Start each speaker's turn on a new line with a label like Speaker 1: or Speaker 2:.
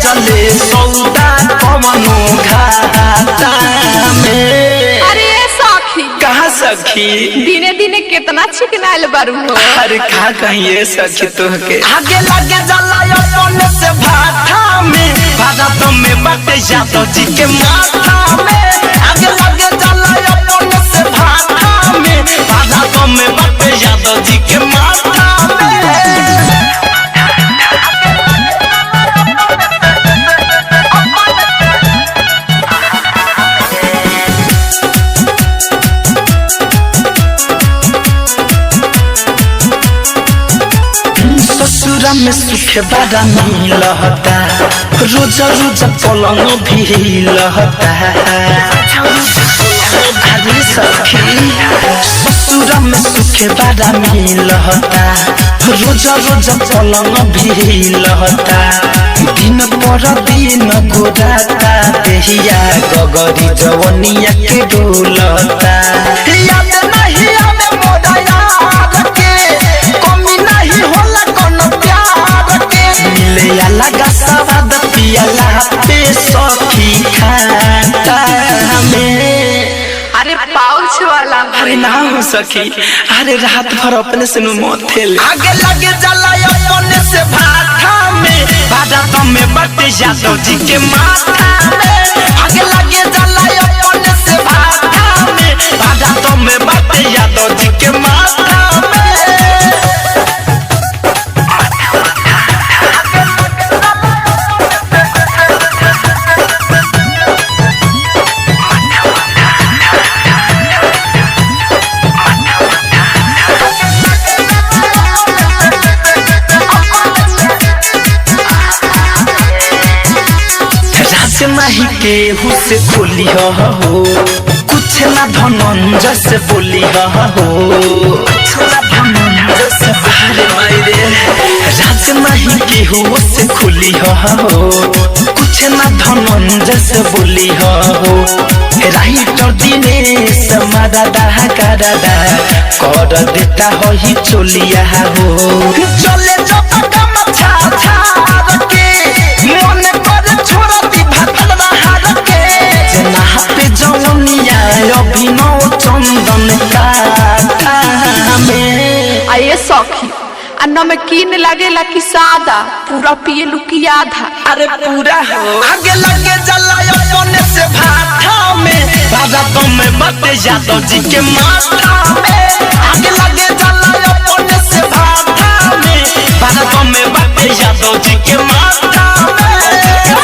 Speaker 1: चले सौदा कवनो घाटा में।
Speaker 2: अरे सखी
Speaker 1: कहाँ सखी
Speaker 2: दिने दिने कितना चिकनाइल बारू हो।
Speaker 1: अरे का कहिए सखी तोहके आगे लगे जला अपने से भाटा में भारत में बाटे यादव जी के माथा में। आगे लगे जला अपने से भाटा में भारत में बाटे यादव जी के माथा में। ससुरा में सुख बड़ा मिलता रोज रोज पलंग भी लहता। अरे सखी ससुरा में सुख बड़ा मिलता रोज रोज पलंग भी लहता। दिन पर दिन गोराता देहिया गगरी जवनिया के डोलता। याद नहीं आवे मोरा यार के कमी नहीं होला कोनो प्यार के। मिले अलग स्वाद पियला पे सखी खाता में।
Speaker 2: अरे पाउच वाला
Speaker 1: अरे ना हो सखी अरे रात भर अपने से मोथेल। आगे लगे जला अपने से भाटा में भारत में बाटे यादव जी के माथा में। आगे लगे जला अपने से भाटा में भारत में बाटे यादव जी के माथा में। नहीं केहू से खोली हो कुछ ना धनंजय से बोली हो कुछ ना धनंजय से बाहर मायरे। राज नहीं केहू से खोली हो कुछ ना धनंजय से बोली हो। राइटर दिनेश मादादा करादा कर देता हो ही चोलिया हो। चले जो काम छा छा के मन कर छोड़ दी भागल बाहर के। जना पे जवनिया अभिनव चंदन का में।
Speaker 2: आये सखी आ नमकीन लगेला कि सादा पूरा पिए लुकी आधा।
Speaker 1: अरे पूरा हो आगे लगे जला अपने से भाटा में भारत में बाटे यादव जी के माथा में। आगे लगे जला अपने से भाटा में भारत में बाटे यादव जी के माथा में।